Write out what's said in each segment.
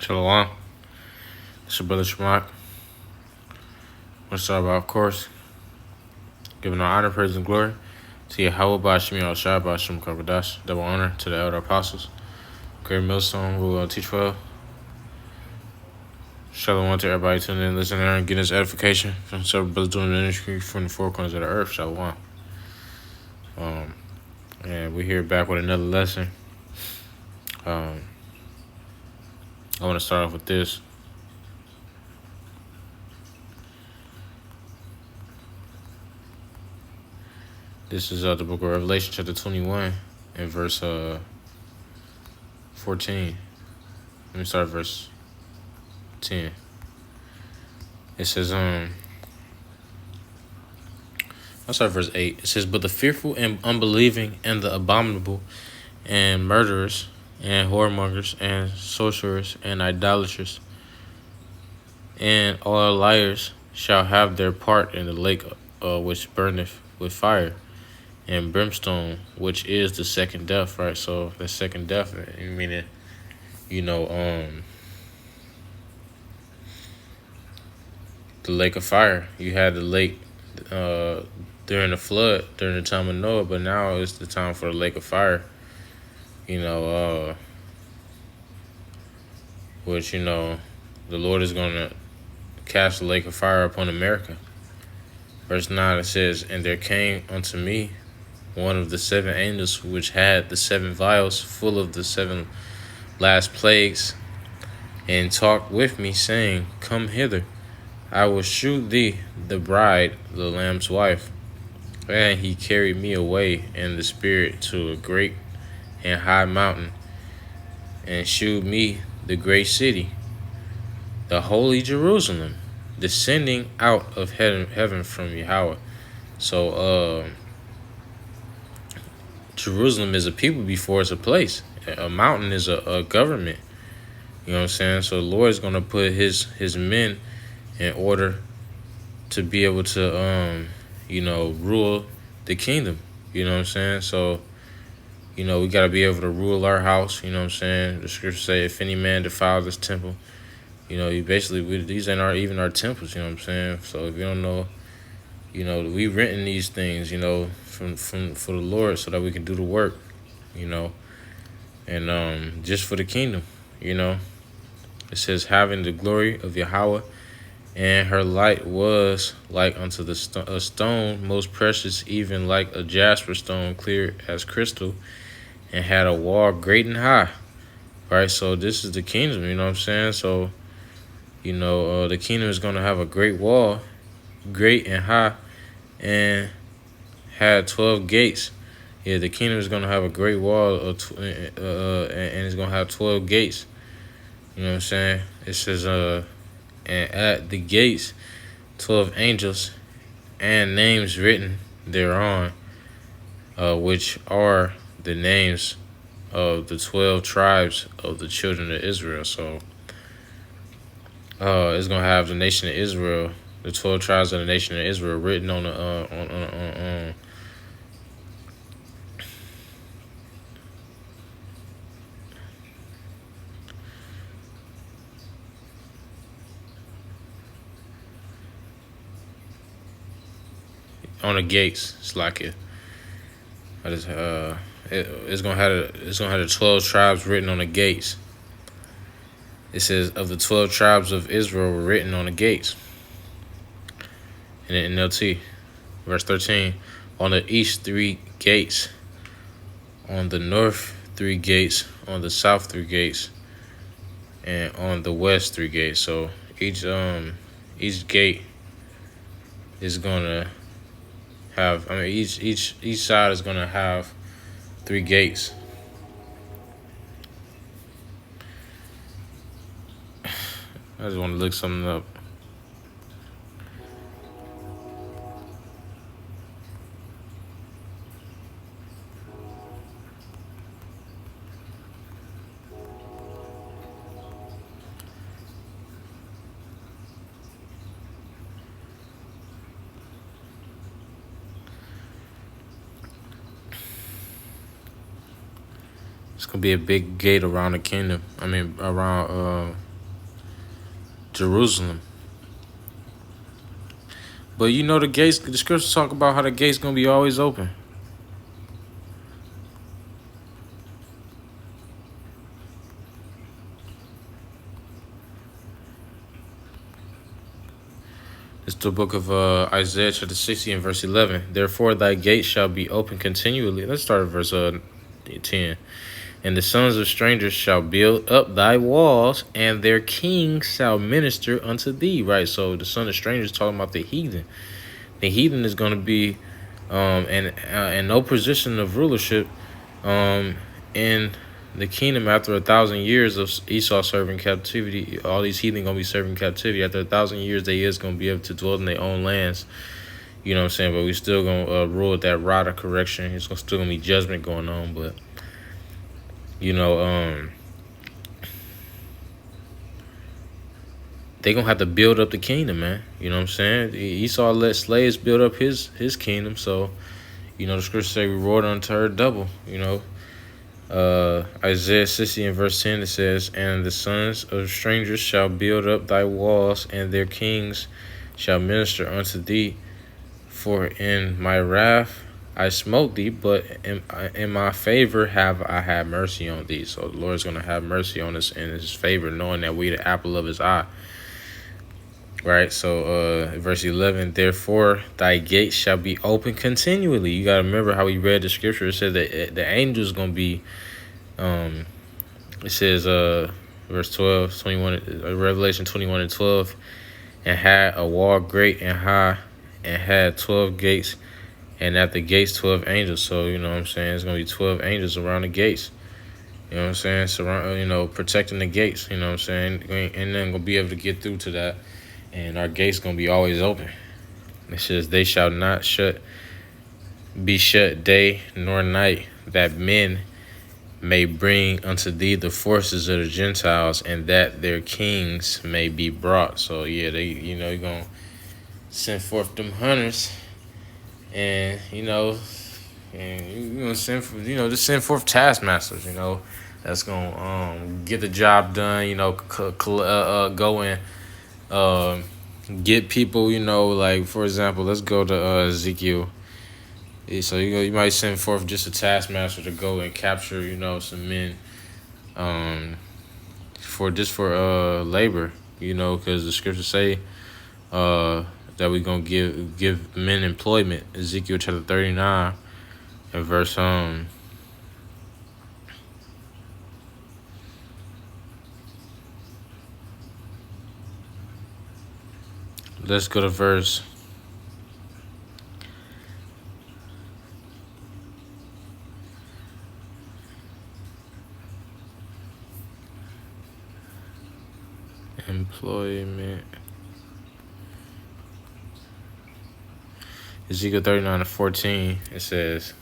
Shalom. It's your brother Shemach. Let's start about, of course, giving our honor, praise, and glory to Yahweh Bashim Yahushua Bashim Kavadash. Double honor to the elder apostles. Great millstone who will teach well. Shalom to everybody tuning in, listening, and getting this edification from several brothers doing ministry from the four corners of the earth. Shalom. And we're here back with another lesson. I want to start off with this. This is the book of Revelation, chapter 21, and verse 14. Let me start verse 10. It says, I'll start verse 8. It says, "But the fearful and unbelieving and the abominable and murderers and whoremongers and sorcerers and idolaters and all liars shall have their part in the lake which burneth with fire and brimstone, which is the second death." Right? So the second death, meaning, the lake of fire. You had the lake during the flood, during the time of Noah, but now it's the time for the lake of fire. Which, the Lord is going to cast the lake of fire upon America. Verse 9, it says, "And there came unto me one of the seven angels which had the seven vials full of the seven last plagues, and talked with me, saying, Come hither, I will shew thee the bride, the Lamb's wife. And he carried me away in the spirit to a great and high mountain, and shewed me the great city, the holy Jerusalem, descending out of heaven from Yahweh." So, Jerusalem is a people before it's a place. A mountain is a government. You know what I'm saying? So the Lord is going to put his men in order to be able to, rule the kingdom. You know what I'm saying? So, we got to be able to rule our house. You know what I'm saying? The scripture say, if any man defiles this temple, these ain't even our temples. You know what I'm saying? So if you don't know, we renting these things, from for the Lord, so that we can do the work, and just for the kingdom, It says, "Having the glory of Yahweh, and her light was like unto a stone most precious, even like a jasper stone, clear as crystal, and had a wall great and high." Right? So this is the kingdom, you know what I'm saying? So, the kingdom is going to have a great wall, great and high, and had 12 gates. Yeah, the kingdom is going to have a great wall, and it's going to have 12 gates. You know what I'm saying? It says, and at the gates, 12 angels, and names written thereon, which are the names of the 12 tribes of the children of Israel. So, it's going to have the nation of Israel, the 12 tribes of the nation of Israel, written on the gates. It's like it's gonna have the 12 tribes written on the gates. It says, of the 12 tribes of Israel were written on the gates. In the NLT, verse 13, on the east 3 gates, on the north 3 gates, on the south 3 gates, and on the west 3 gates. So each gate is gonna have, each side is gonna have 3 gates. I just want to look something up. It's gonna be a big gate around the kingdom. Around Jerusalem. But you know the gates. The scriptures talk about how the gates gonna be always open. It's the book of Isaiah chapter 60 and verse 11. Therefore thy gates shall be open continually. Let's start at verse 10. And the sons of strangers shall build up thy walls, and their kings shall minister unto thee. Right, so the son of strangers talking about the heathen. The heathen is going to be in no position of rulership in the kingdom after 1,000 years of Esau serving captivity. All these heathen going to be serving captivity. After 1,000 years, they is going to be able to dwell in their own lands. You know what I'm saying? But we still going to rule with that rod of correction. It's still going to be judgment going on, but you know, they gonna have to build up the kingdom, man. You know what I'm saying? Esau let slaves build up his kingdom, so you know the scriptures say reward unto her double. You know, Isaiah 60 and verse 10 it says, "And the sons of strangers shall build up thy walls, and their kings shall minister unto thee. For in my wrath I smote thee, but in my favor have I had mercy on thee." So the Lord's going to have mercy on us in his favor, knowing that we the apple of his eye. Right? So verse 11, therefore thy gates shall be open continually. You got to remember how we read the scripture. It said that the angel's going to be, it says verse 12, 21, Revelation 21 and 12, and had a wall great and high, and had 12 gates, and at the gates 12 angels. So you know what I'm saying, it's gonna be 12 angels around the gates. You know what I'm saying, surround, you know, protecting the gates. You know what I'm saying, and then gonna be able to get through to that, and our gates gonna be always open. It says they shall not be shut day nor night, that men may bring unto thee the forces of the Gentiles, and that their kings may be brought. So yeah, they, you know, you're gonna send forth them hunters, and you know, and you're gonna send for, you know, just send forth taskmasters, you know, that's gonna get the job done. You know, go and get people. You know, like for example, let's go to Ezekiel. So you might send forth just a taskmaster to go and capture, you know, some men, for labor, you know, because the scriptures say that we're gonna give men employment. Ezekiel chapter 39 and verse let's go to verse employment. Ezekiel 39 and 14, it says,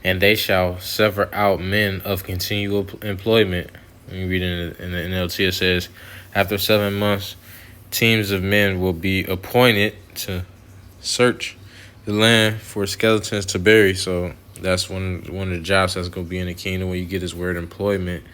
and they shall sever out men of continual employment. When you read in the NLT, it says, after 7 months, teams of men will be appointed to search the land for skeletons to bury. So that's one of the jobs that's going to be in the kingdom when you get this word employment.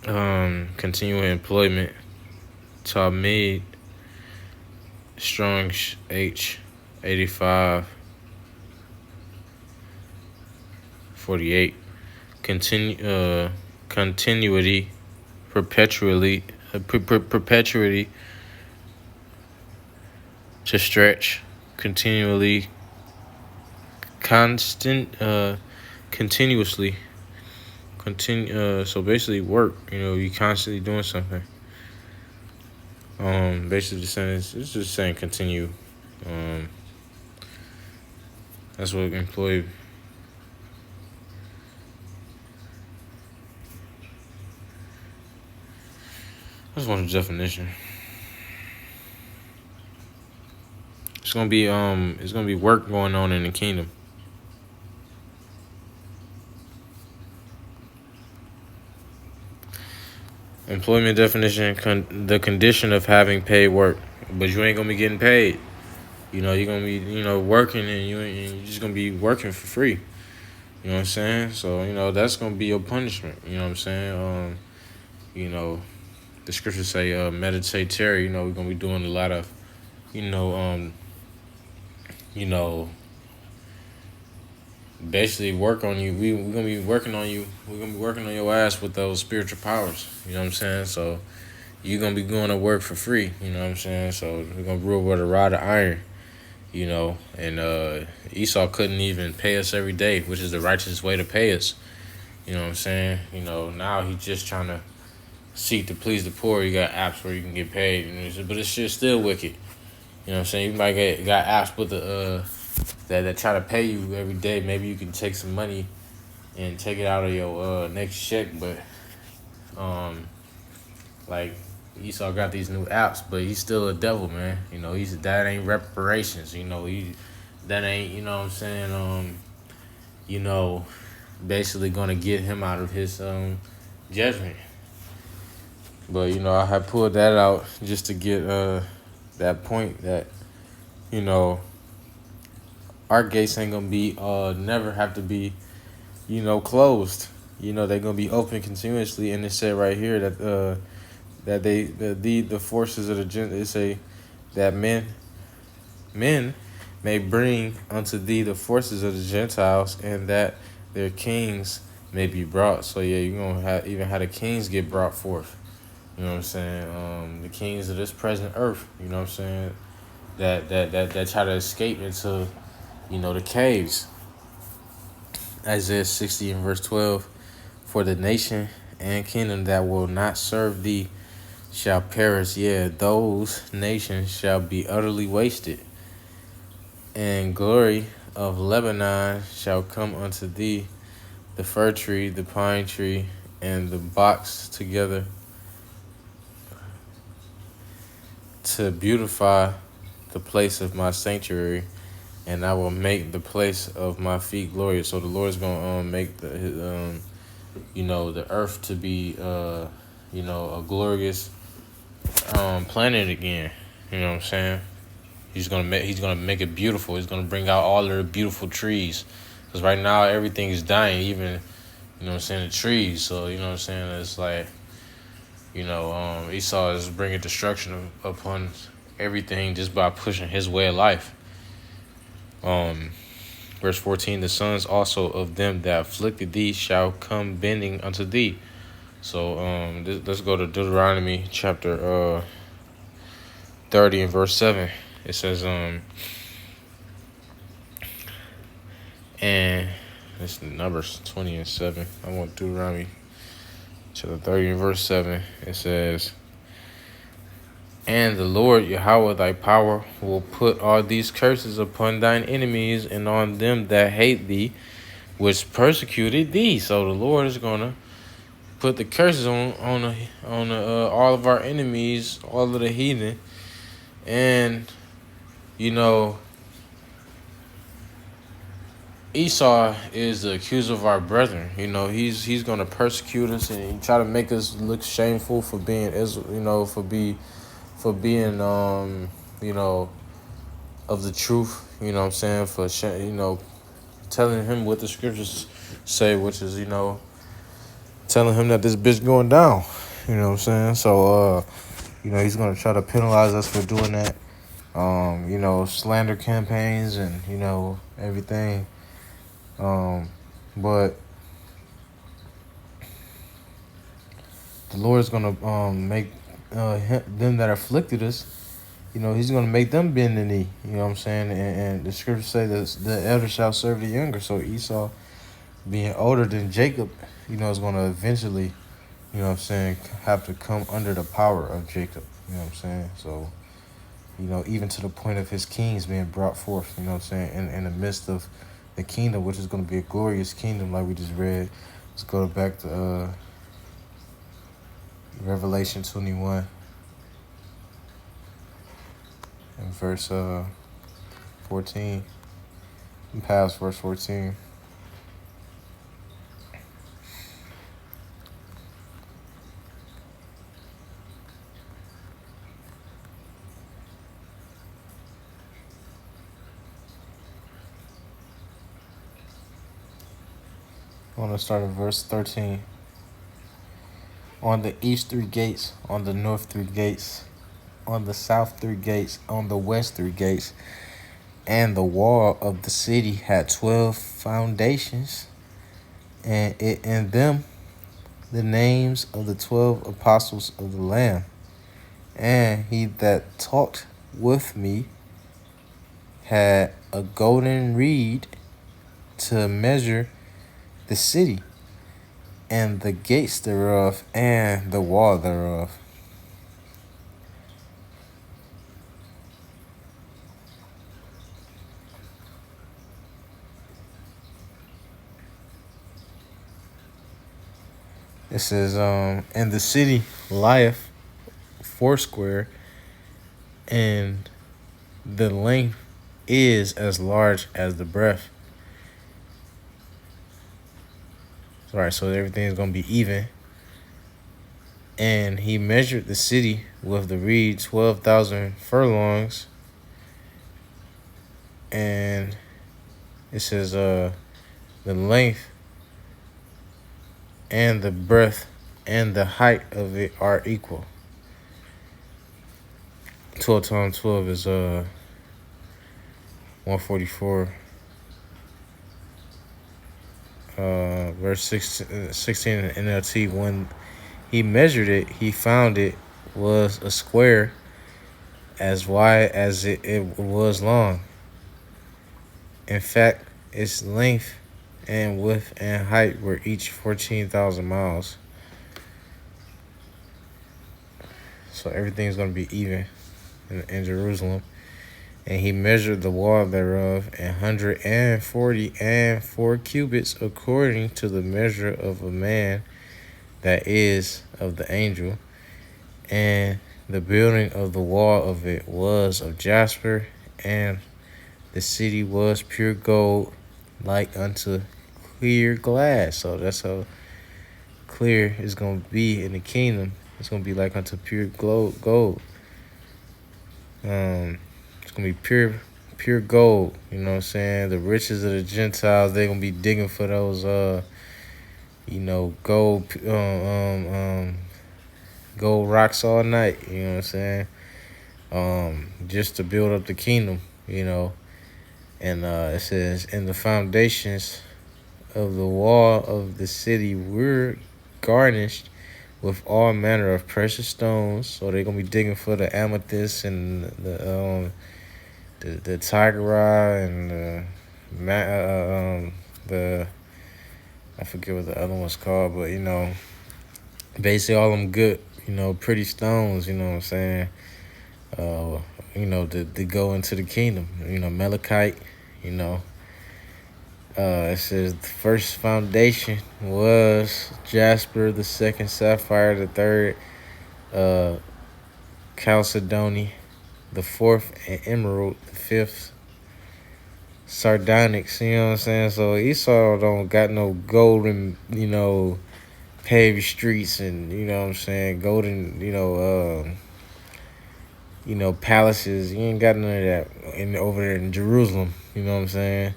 Continual employment. Talmud Strong's H 85 48. Continuity, perpetually, perpetuity, to stretch, continually, continuously, so basically work. You know, you constantly doing something. Basically just saying it's just saying continue. That's what employee. That's one definition. It's gonna be work going on in the kingdom. Employment definition: the condition of having paid work, but you ain't gonna be getting paid. You know, you're gonna be, you know, working, and you're just gonna be working for free. You know what I'm saying? So, you know, that's gonna be your punishment. You know what I'm saying? You know, the scriptures say, meditate, tarry. We're gonna be doing a lot of, you know, you know, basically work on you. We're gonna be working on you. We're gonna be working on your ass with those spiritual powers. You know what I'm saying? So you're gonna be going to work for free. You know what I'm saying? So we're gonna rule with a rod of iron. And Esau couldn't even pay us every day, which is the righteous way to pay us. You know what I'm saying? Now he's just trying to seek to please the poor. You got apps where you can get paid, but it's shit still wicked. You know what I'm saying? You might got apps with the that try to pay you every day. Maybe you can take some money and take it out of your next check, but like Esau got these new apps, but he's still a devil, man. That ain't reparations. That ain't, you know what I'm saying. You know, basically gonna get him out of his judgment. But I had pulled that out just to get that point that our gates ain't gonna be never have to be closed. They're gonna be open continuously, and it said right here that the forces of the they say that men may bring unto thee the forces of the Gentiles, and that their kings may be brought. So yeah, you're gonna even have the kings get brought forth. You know what I'm saying? The kings of this present earth. You know what I'm saying? That try to escape into the caves. Isaiah 60 and verse 12. For the nation and kingdom that will not serve thee shall perish. Yeah, those nations shall be utterly wasted. And glory of Lebanon shall come unto thee, the fir tree, the pine tree, and the box together, to beautify the place of my sanctuary, and I will make the place of my feet glorious. So the Lord's gonna make the earth to be a glorious planet again. You know what I'm saying? He's gonna make it beautiful. He's gonna bring out all of the beautiful trees. Because right now everything is dying, even the trees. So you know what I'm saying? It's like Esau is bringing destruction upon everything just by pushing his way of life. Verse 14, the sons also of them that afflicted thee shall come bending unto thee. So let's go to Deuteronomy chapter 30 and verse 7. It says and it's Numbers 20 and 7. I want Deuteronomy chapter 30 and verse 7. It says, and the Lord Yahweh thy power will put all these curses upon thine enemies and on them that hate thee, which persecuted thee. So the Lord is gonna put the curses on all of our enemies, all of the heathen, and Esau is the accuser of our brethren. He's gonna persecute us and try to make us look shameful for being for being of the truth. You know what I'm saying? For telling him what the scriptures say, which is telling him that this bitch going down. You know what I'm saying? So he's gonna try to penalize us for doing that. Slander campaigns and everything. But the Lord's gonna make them that afflicted us, he's gonna make them bend the knee. You know what I'm saying? And the scriptures say that the elder shall serve the younger. So Esau, being older than Jacob, is gonna eventually, have to come under the power of Jacob. You know what I'm saying? So, even to the point of his kings being brought forth, in the midst of the kingdom, which is going to be a glorious kingdom, like we just read. Let's go back to Revelation 21 and verse 14. Past verse 14. I want to start at verse 13. On the east three gates, on the north three gates, on the south three gates, on the west three gates, and the wall of the city had 12 foundations, and in them the names of the 12 apostles of the Lamb. And he that talked with me had a golden reed to measure the city, and the gates thereof, and the wall thereof. It says, and the city lieth foursquare, and the length is as large as the breadth. All right, so everything's gonna be even. And he measured the city with the reed 12,000 furlongs. And it says the length and the breadth and the height of it are equal. 12 times 12 is 144. Verse 16 in NLT. When he measured it, he found it was a square as wide as it was long. In fact, its length and width and height were each 14,000 miles. So everything's going to be even in Jerusalem. And he measured the wall thereof 144 cubits, according to the measure of a man, that is, of the angel. And the building of the wall of it was of jasper, and the city was pure gold, like unto clear glass. So that's how clear it's going to be in the kingdom. It's going to be like unto pure gold. It's going to be pure gold. You know what I'm saying? The riches of the Gentiles, they're going to be digging for those, gold, gold rocks all night. You know what I'm saying? Just to build up the kingdom, And it says, and the foundations of the wall of the city were garnished with all manner of precious stones. So they're going to be digging for the amethyst and the tiger eye and the I forget what the other one's called, but basically all them good, pretty stones, you know what I'm saying? To go into the kingdom, Melachite, it says the first foundation was jasper, the second sapphire, the third chalcedony, the fourth emerald, the fifth sardonyx. You know what I'm saying? So Esau don't got no golden, paved streets and what I'm saying, golden, palaces. You ain't got none of that over there in Jerusalem. You know what I'm saying?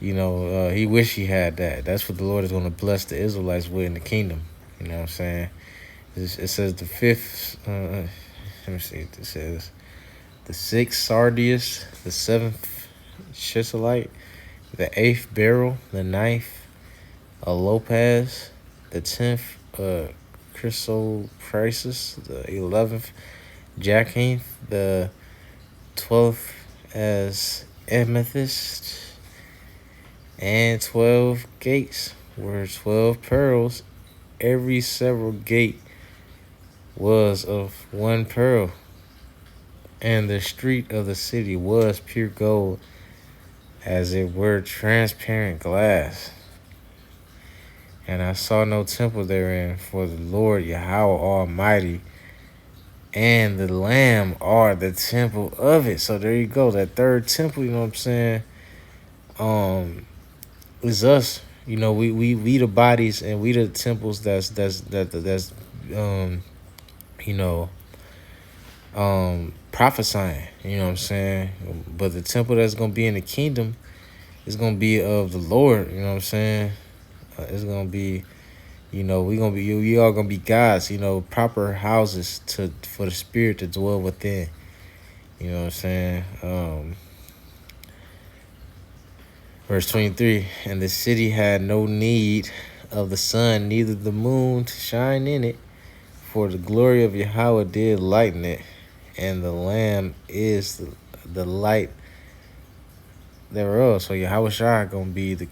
He wish he had that. That's what the Lord is going to bless the Israelites with in the kingdom. You know what I'm saying? It says the fifth. Let me see what this says. The sixth sardius, the seventh chrysolite, the eighth beryl, the ninth a lopaz, the 10th chrysoprasus, the 11th jacinth, the 12th as amethyst, and 12 gates were 12 pearls. Every several gate was of one pearl, and the street of the city was pure gold, as it were transparent glass. And I saw no temple therein, for the Lord Yahweh Almighty and the Lamb are the temple of it. So there you go. That third temple, you know what I'm saying? Is us. We the bodies and we the temples that's prophesying, you know what I'm saying? But the temple that's gonna be in the kingdom is gonna be of the Lord, you know what I'm saying? It's gonna be, we all gonna be gods, proper houses for the spirit to dwell within. You know what I'm saying? Verse 23, and the city had no need of the sun, neither the moon to shine in it, for the glory of Yahweh did lighten it, and the Lamb is the light thereof. So Yahweh Shai gonna be the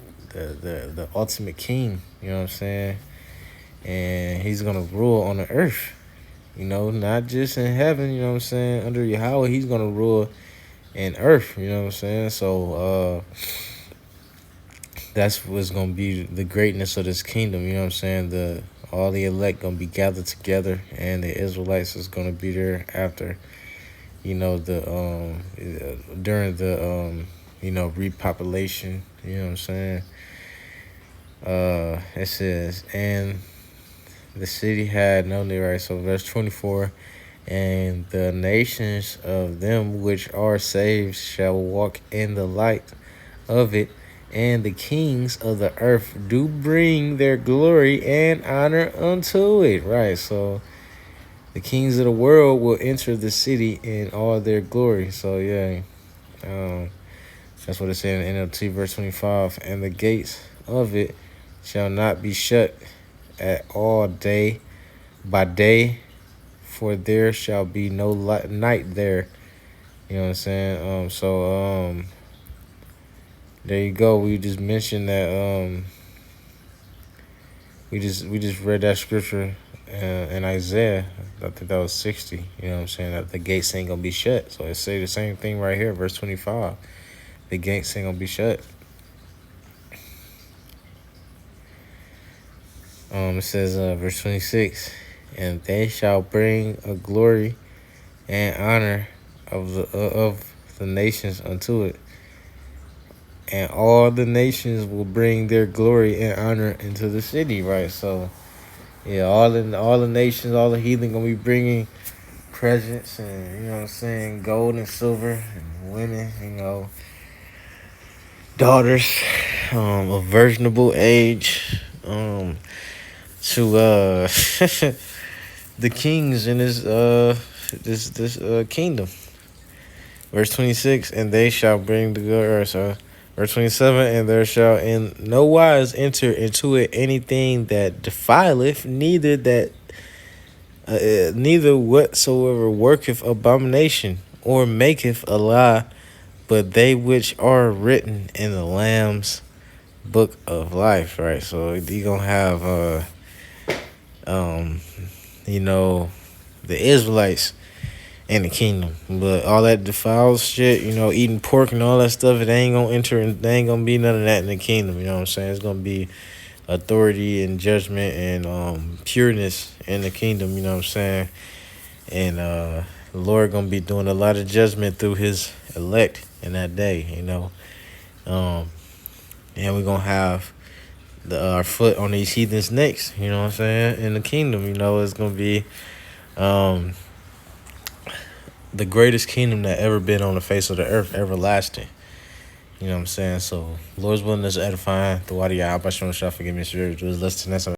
ultimate king, you know what I'm saying? And he's gonna rule on the earth, not just in heaven, you know what I'm saying? Under Yahweh, he's gonna rule in earth, you know what I'm saying? So that's what's gonna be the greatness of this kingdom, you know what I'm saying? All the elect gonna be gathered together, and the Israelites is gonna be there after, during the repopulation, you know what I'm saying? It says, and the city had no need, right? So verse 24, and the nations of them which are saved shall walk in the light of it, and the kings of the earth do bring their glory and honor unto it, right? So the kings of the world will enter the city in all their glory. So yeah, that's what it said in NLT verse 25, and the gates of it shall not be shut at all day by day, for there shall be no night there. You know what I'm saying? There you go. We just mentioned that. We just read that scripture in Isaiah. I think that was 60. You know what I'm saying? That the gates ain't gonna be shut. So it say the same thing right here, verse 25. The gates ain't gonna be shut. It says verse 26, and they shall bring a glory and honor of the nations unto it, and all the nations will bring their glory and honor into the city, right? So yeah, all the nations, all the heathen gonna be bringing presents, and you know what I'm saying, gold and silver, and women, daughters of virginable age, to the kings in this kingdom. Verse 26, and they shall bring the glory. Verse 27, and there shall in no wise enter into it anything that defileth, neither whatsoever worketh abomination or maketh a lie, but they which are written in the Lamb's book of life, right? So you gonna have the Israelites in the kingdom, but all that defiles shit, eating pork and all that stuff, it ain't gonna enter, and there ain't gonna be none of that in the kingdom. You know what I'm saying? It's gonna be authority and judgment and pureness in the kingdom. You know what I'm saying? And the Lord gonna be doing a lot of judgment through His elect in that day. And we're gonna have our foot on these heathens' necks, you know what I'm saying, in the kingdom. It's gonna be the greatest kingdom that ever been on the face of the earth, everlasting. You know what I'm saying? So Lord's willing, is edifying. The Wadi Yah, forgive me, let's